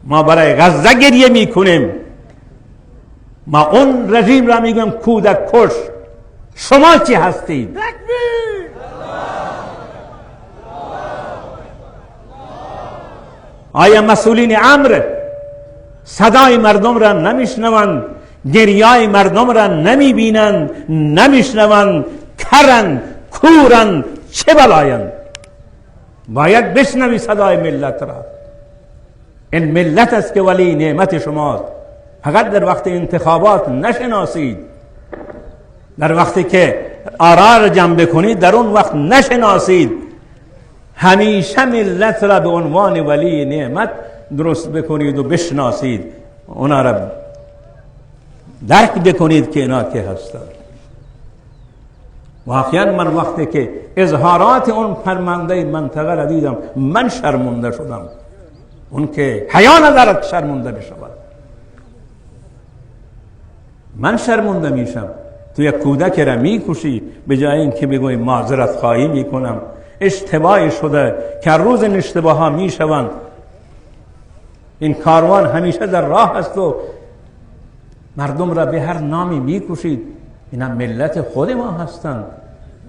ما برای غزه گریه میکنیم، ما اون رژیم را میگم کودک کش. شما چی هستید؟ آیا مسئولین امر صدای مردم را نمیشنوند؟ گریای مردم را نمیبینند، نمیشنوند؟ کرن، کورن، چه بلایند؟ باید بشنوی صدای ملت را. این ملت است که ولی نعمت شماست. فقط در وقت انتخابات نشناسید، در وقتی که آرا را جمع بکنید در اون وقت نشناسید. همیشه ملت را به عنوان ولی نعمت درست بکنید و بشناسید، اونا را درک بکنید که اینا که هستند. واقعا من وقتی که اظهارات اون فرمانده منطقه را دیدم من شرمنده شدم. اون که حیا ندارد شرمنده بشود، من شرمنده میشم. تو یک کودک را میکشی به جای اینکه بگوی معذرت خواهی میکنم، اشتباهی شده که روز این اشتباه ها میشوند. این کاروان همیشه در راه است و مردم را به هر نامی میکشید. اینا ملت خود ما هستند،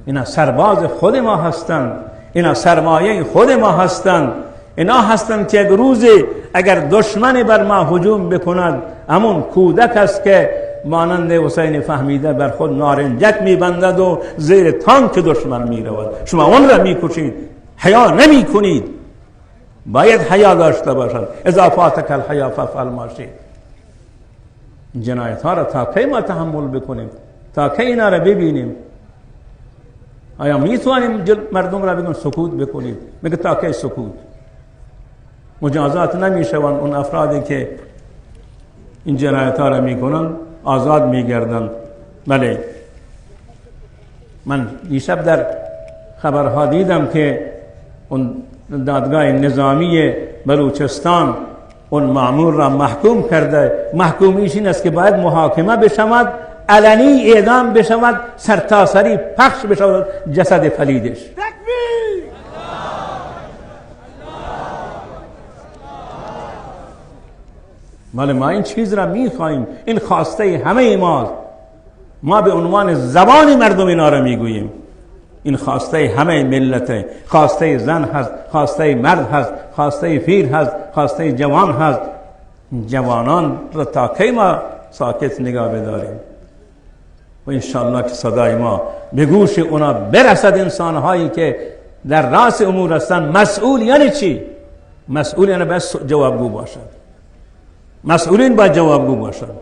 اینا سرباز خود ما هستند، اینا سرمایه خود ما هستند. اینا هستند که یک روز اگر دشمن بر ما هجوم بکند، همون کودک است که مانند حسین فهمیده بر خود نارنجک میبندد و زیر تانک دشمن میرود. شما اون را میکشید، حیا نمی کنید. باید حیا داشته باشد. اذا فاتک الحیا فافعل ما شئت. جنایت ها را تا کی ما تحمل بکنیم؟ تا کی اینا را ببینیم؟ آیا میتوانیم مردم را بگن سکوت بکنید؟ میگه تا کی سکوت؟ مجازات نمیشوند اون افرادی که این جنایت ها را میکنن، آزاد میگردند. بله، من دیشب در خبرها دیدم که اون دادگاه نظامی بلوچستان اون مأمور را محکوم کرده. محکومیش این است که باید محاکمه بشود، علنی اعدام بشود، سرتاسری پخش بشود جسد پلیدش. ولی ما این چیز را میخواهیم. این خواسته همه ماست. ما به عنوان زبان مردم اینا را میگوییم. این خواسته همه ملته. خواسته زن هست، خواسته مرد هست، خواسته پیر هست، خواسته جوان هست. جوانان را تا کی ما ساکت نگاه بداریم؟ و انشاءالله که صدای ما به گوش اونا برسد. انسانهایی که در راس امور هستند. مسئول یعنی چی؟ مسئول یعنی بس جوابگو باشد. مسئولین باید جوابگو باشند.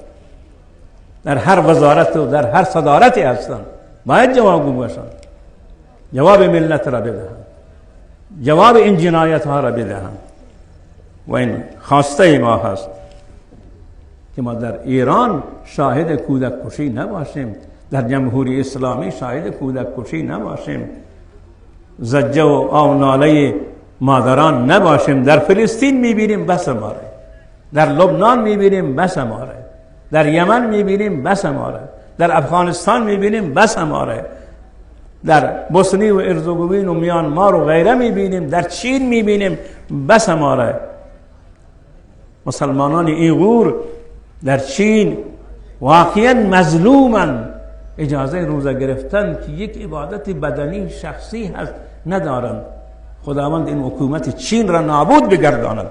در هر وزارت و در هر صدارتی هستند باید جوابگو باشند. جواب ملت را بدهند، جواب این جنایت ها را بدهند. و این خواسته ما هست که ما در ایران شاهد کودک کشی نباشیم، در جمهوری اسلامی شاهد کودک کشی نباشیم، زجه و آوناله مادران نباشیم. در فلسطین میبینیم بس ماره، در لبنان میبینیم بس ماره، در یمن میبینیم بس ماره، در افغانستان میبینیم بس ماره، در بوسنی و ارزگوین و میانمار و غیره میبینیم، در چین میبینیم بس ماره. مسلمانان ایغور در چین واقعا مظلومن. اجازه روزه گرفتن که یک عبادت بدنی شخصی هست ندارند. خداوند این حکومت چین را نابود بگرداند،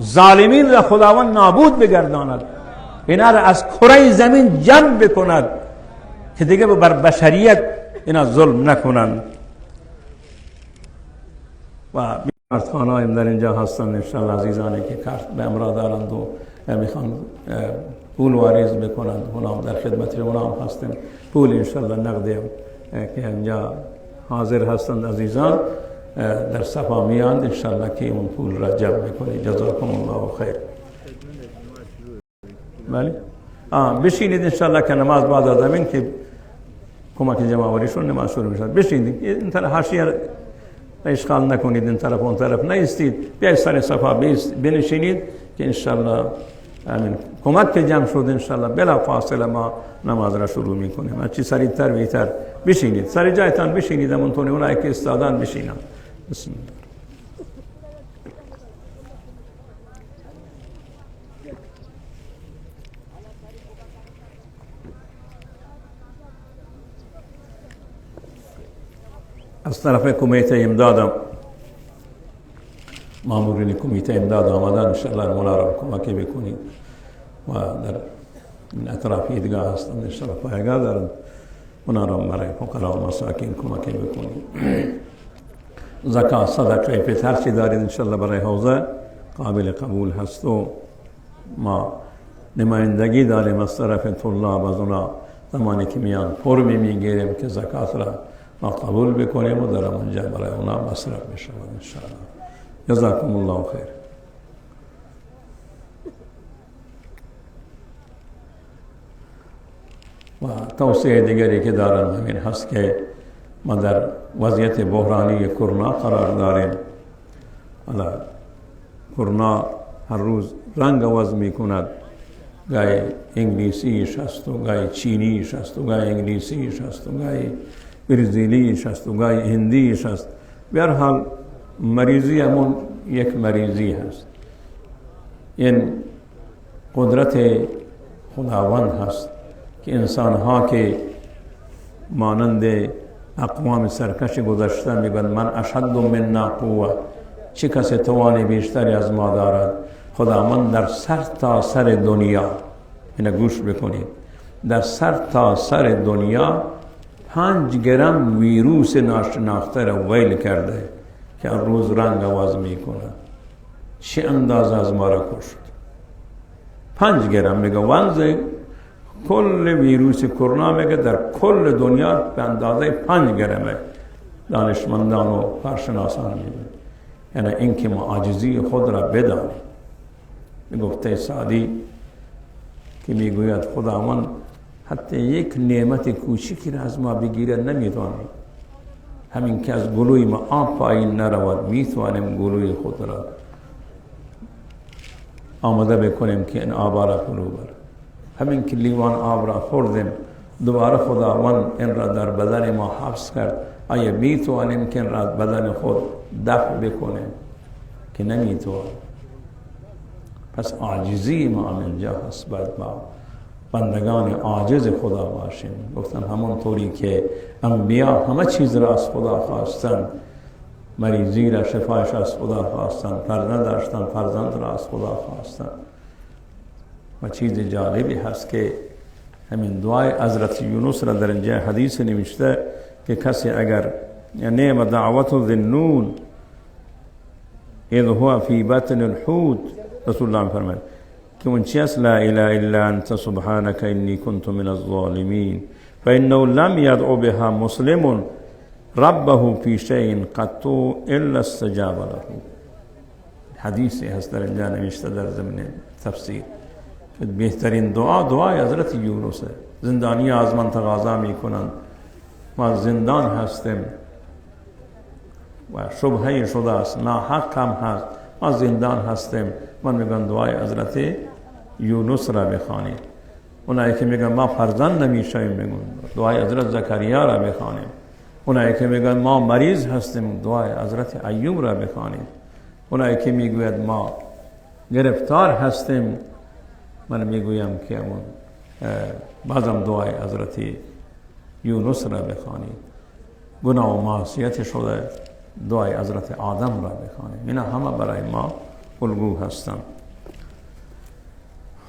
ظالمین را خداوند نابود بگرداند، اینا را از کره زمین جمع بکند که دیگه بر بشریت اینا ظلم نکنند. و مردخانه‌هایم در اینجا هستند انشاءالله، عزیزانی که کارت به امرا دارند و میخوان پول واریز بکنند، اونا در خدمت اونا هستیم. پول انشاءالله نقدی که اینجا حاضر هستند عزیزان در صفا میاند، انشاءالله که اون پول را جمع بکنید. جزاکم الله خیر. بله بشینید انشاءالله که نماز بعد از همین که کمک جمع‌آوریشون نماز شروع میشد. بشینید، این طرف حاشیه اشغال نکنید، این طرف اون طرف نیستید، بیاید سر صفا بنشینید که انشاءالله امین کمک که جمع شد انشاءالله بلا فاصله ما نماز را شروع میکنیم. هرچی سریعتر بهتر. بشینید، سر جایتان بشینید، همونطوری اونایی که استادان بشینن. بسم الله. از طرف کمیته امدادم مامورین کمیته امداد آمدن، انشاءالله مولا را کمکی بکنید و در این اطراف ایدگاه هستند انشاءالله پایگاه دارند، اونا را برای فقرا و مساکین کمکی بکنید. زکات، صدقه، فطر هر چی دارید انشاءالله برای حوزه قابل قبول هست و ما نمایندگی داریم از طرف طلاب. از اونا زمانی که میان فرمی میگیریم که زکات را ما قبول بکنیم و در اونجا برای اونا مصرف بشود انشاءالله. جزاکم الله خیر. و توصیه دیگری که دارم همین هست که ما در وضعیت بحرانی کرونا قرار داریم. حالا کرونا هر روز رنگ عوض می کند، گاهی انگلیسیش هست و گاهی چینیش هست و گاهی انگلیسیش هست و گاهی برزیلیش هست و گاهی هندیش هست. به هر حال مریضی همون یک مریضی هست. این قدرت خداوند هست که انسانها که مانند اقوام سرکش گذشته میگن من اشد من قوه، چه کسی توان بیشتری از ما دارد. خداوند در سر تا سر دنیا، اینو گوش بکنید، در سر تا سر دنیا 5 گرم ویروس ناشناخته را ویل کرده که هر روز رنگ عوض میکنه. چه اندازه از ما را کشت. 5 گرم میگه ونز کل ویروس کرونا میگه در کل دنیا به اندازه 5 گرمه. دانشمندان و کارشناسان میگه یعنی این که ما عاجزی خود را بدانیم. گفته سعدی که میگوید خداوند حتی یک نعمت کوچکی را از ما بگیره نمیتواند. همین که از گلوی ما آب پایین نرود میتوانیم گلوی خود را آماده بکنیم که این آب را فرو بره. همین که لیوان آب را خوردیم دوباره خداوند این را در بدن ما حفظ کرد. آیا میتوانیم که این را بدن خود دفع بکنیم؟ که نمیتوانیم. پس عاجزی ما من جا هست، باید ما بندگان عاجز خدا باشیم. گفتم همون طوری که انبیا همه چیز را از خدا خواستن، مریضی را شفایش از خدا خواستن، فرزند داشتن فرزند را از خدا خواستن. و چیز جالبی هست که همین دعای حضرت یونس را در اینجا حدیث نوشته که کسی اگر نعم دعوت الذنون اذ هو فی بطن الحوت، رسول الله فرماید که اون چی است لا اله الا انت سبحانك انی كنت من الظالمین فانه لم يدع بها مسلم ربه فی شیء قط الا استجاب له. حدیثی هست در اینجا نوشته در ضمن تفسیر. بهترین دعا دعای حضرت یونس. زندانی از من تقاضا میکنند، ما زندان هستیم و شبهه شده است، ناحق هم هست، ما زندان هستیم. من میگم دعای حضرت یونس را بخوانیم. اونایی که میگن ما فرزند نمیشویم میگن دعای حضرت زکریا را بخوانیم. اونایی که میگن ما مریض هستیم دعای حضرت ایوب را بخوانیم. اونایی که میگوید ما گرفتار هستیم، من میگویم که اون بعضم دعای حضرت یونس را بخوانید. گناه و معصیت شده دعای حضرت آدم را بخوانید. اینا همه برای ما الگو هستند.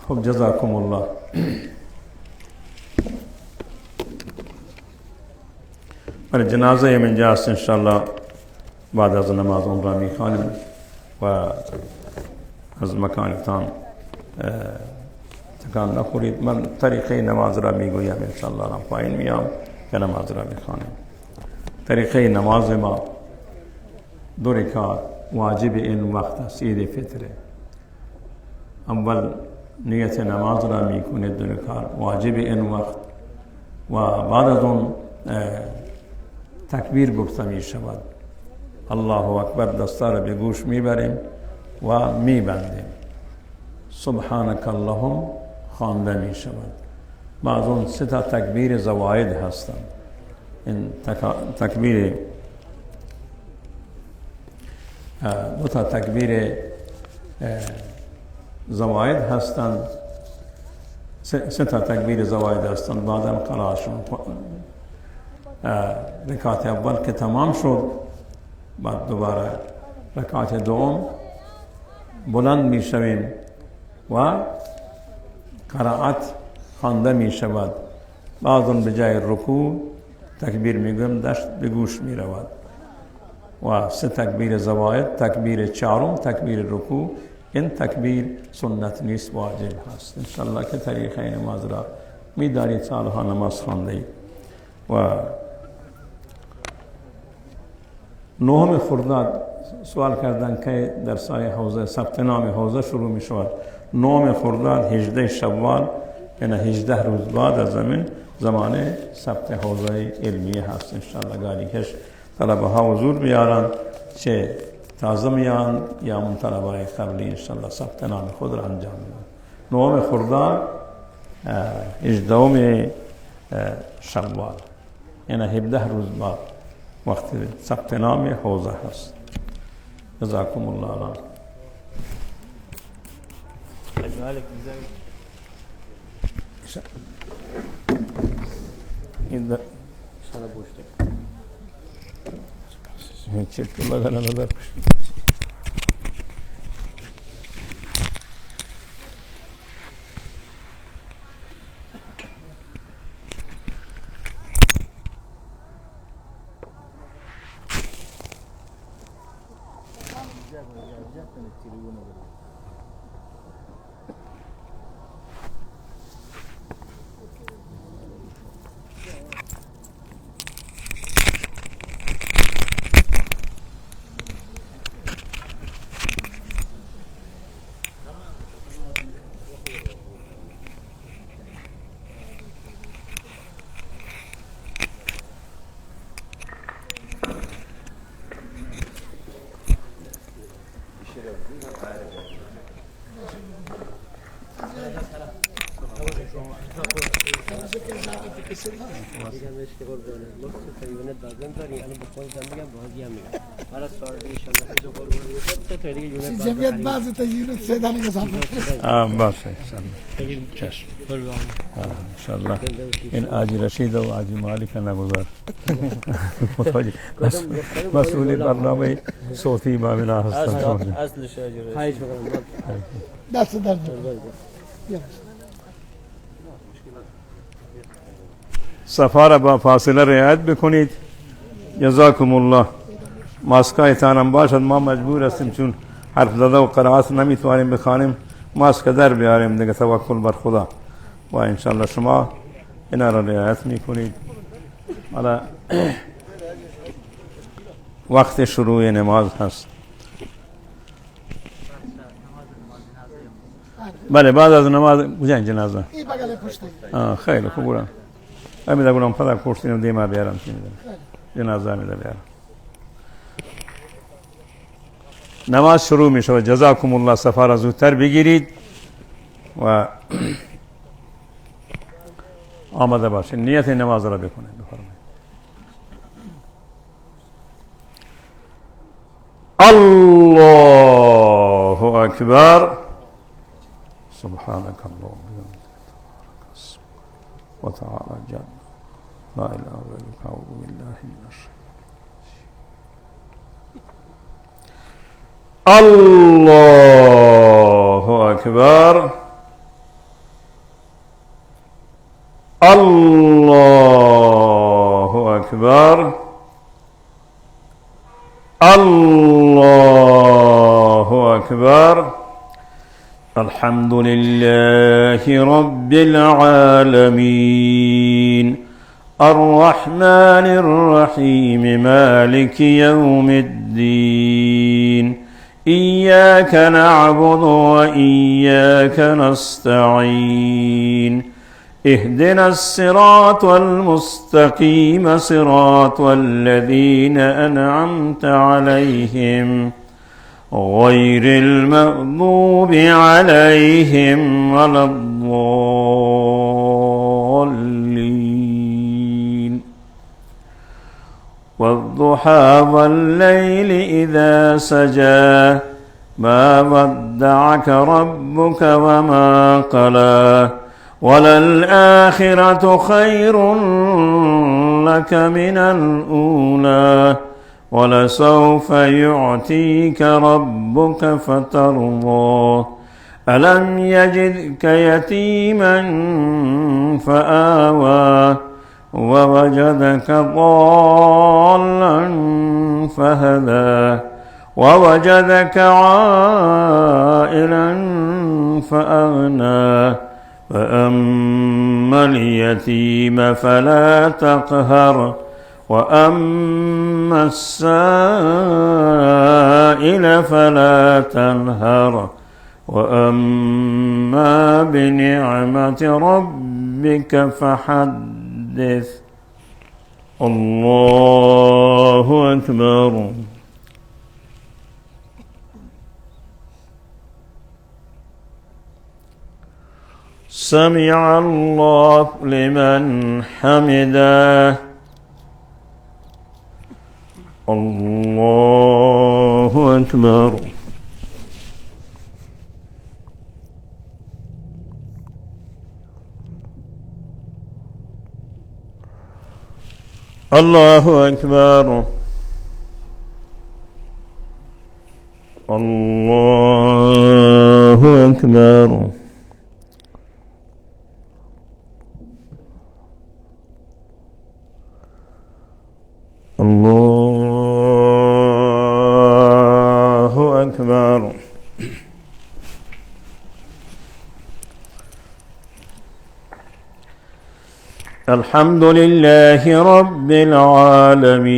خب جزاکم الله. برای جنازه من جاست انشاءالله بعد از نماز اون را میخوانیم و از مکانتان تکان نخورید. من طریقه نماز را میگویم انشاءالله را پایین میام که نماز را میخوانیم. طریقه نماز ما 2 رکعت واجب این وقت است، عید فطره. اول نیت نماز را میکنید 2 رکعت واجب این وقت و بعد از اون تکبیر گفته می شود. الله اکبر دستا را به گوش میبریم و میبندیم. سبحانك اللهم خوانده می شود. بعد اون 3 تکبیر زواید هستند. این تکبیر 2 تکبیر زواید هستند. 3 تکبیر زواید هستند. بعدم قراشون رکعت اول که تمام شد، بعد دوباره رکعت دوم بلند می شویم و قرائت خوانده می شود. بعد اون به جای رکوع تکبیر می گویم دشت به گوش می رود و 3 تکبیر زواید، تکبیر 4م تکبیر رکوع. این تکبیر سنت نیست، واجب هست. انشاءالله که طریقه نماز را می دانید، سالها نماز خوانده اید. و 9 خرداد سوال کردن که در سایه حوزه ثبت نام حوزه شروع می شود. 9 خرداد 18 شوال یعنی 18 روز بعد از زمان ثبت حوزه علمیه هست. انشاءالله گالیکش طلبه ها حضور بیارن، چه تازه میان یا اون طلبه قبلی انشاءالله ثبت نام خود را انجام میدن. 9 خرداد 18 شوال، یعنی 17 روز بعد وقت ثبت نام حوزه هست. جزاکم الله علیه. این چطور لگانا نظر جمعیت بعض تجهیزات سیدانی که صاحب باشه چشم انشاءالله. این آجی رشید و آجی مالک نگذار متوجه مسئول برنامه صوتی بابنا هستن. اصلش آجی دست درد صفحه را با فاصله رعایت بکنید. جزاکم الله. ماسکای تانم باشد، ما مجبور هستیم چون حرف زده و قرائت نمیتوانیم بخوانیم، ماسک در بیاریم دیگه. توکل بر خدا و انشاءالله شما اینا را رعایت میکنید. حالا وقت شروع نماز هست. بله بعد از نماز کجا جنازه؟ این بغل پشت. خیلی خوب برم. امیده گونم پدر پرسیدم دیما بیارم چی میدم. جنازه میده بیارم. نماز شروع می شود. جزاکم الله. صفحه را زودتر بگیرید و آماده باشید. نیت نماز را بکنید. الله اکبر. سبحانك اللهم وتعالى جل لا اله الا انت اعوذ بالله من الشيطان. الله اكبر. الله اكبر. الله اكبر. الحمد لله رب العالمين الرحمن الرحيم مالك يوم الدين إياك نعبد وإياك نستعين اهدنا الصراط المستقيم صراط الذين أنعمت عليهم غير المغضوب عليهم ولا الضالين. والضحى والليل إذا سجى ما ودعك ربك وما قلى وللآخرة خير لك من الأولى ولسوف يعطيك ربك فترضى ألم يجدك يتيما فآوى ووجدك ضالا فهدى ووجدك عائلا فأغنى فأما اليتيم فلا تقهر وأما السائل فلا تنهر وأما بنعمة ربك فحدث. الله أكبر. سمع الله لمن حمده. الله أكبر. الله أكبر. الله أكبر. الله أكبر. الحمد لله رب العالمين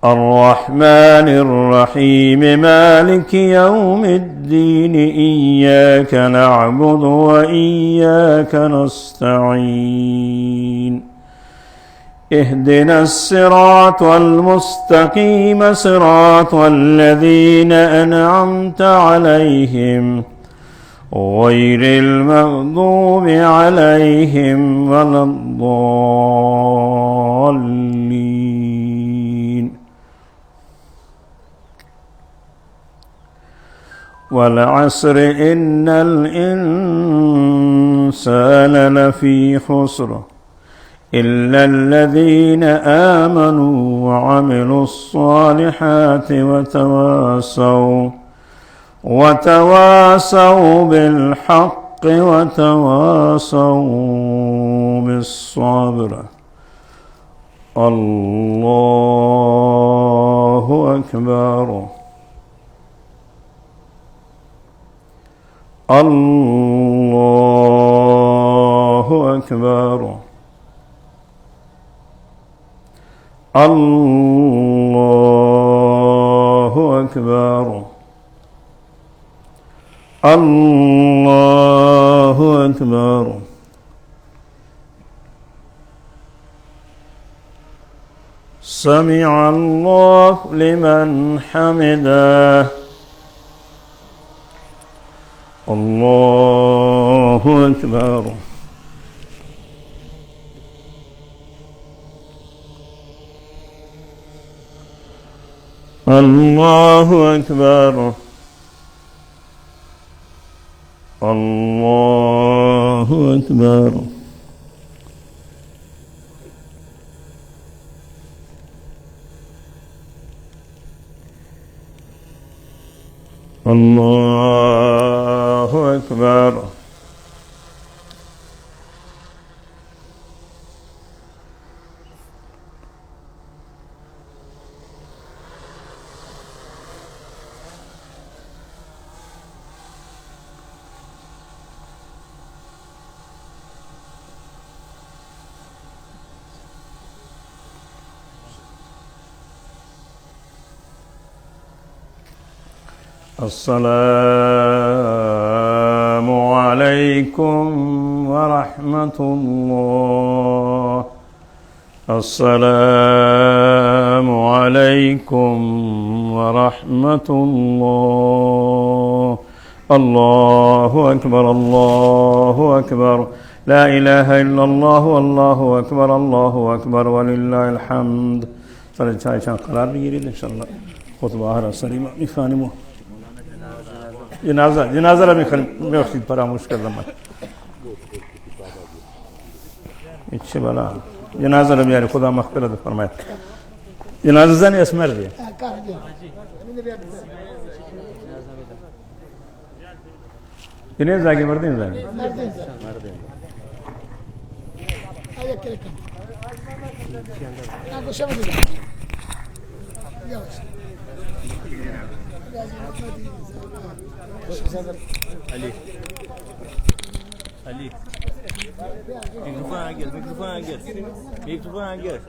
الرحمن الرحيم مالك يوم الدين إياك نعبد وإياك نستعين اهدنا الصراط المستقيم صراط الذين أنعمت عليهم غير المغضوب عليهم ولا الضالين. والعصر إن الإنسان لفي خسر إلا الذين آمنوا وعملوا الصالحات وتواصوا بالحق وتواصوا بالصبر. الله أكبر. الله أكبر. الله أكبر. الله أكبر. سمع الله لمن حمده. الله أكبر. الله أكبر. الله أكبر. الله أكبر. السلام عليكم ورحمة الله. السلام عليكم ورحمة الله. الله أكبر. الله أكبر. لا إله إلا الله والله أكبر. الله أكبر ولله الحمد. صلى çay karar verelim inşallah. Hutba ahra salima mikhanimu. जनाजा में उसकी परामर्श कर रहा मैं इच्छे वाला जनाजा में यार खुदा मग़फ़िरत फरमाए जनाजा जाने असमर दिया इन्हें जाके मरते हैं जाने Ali. Ali. Mikrofon gel.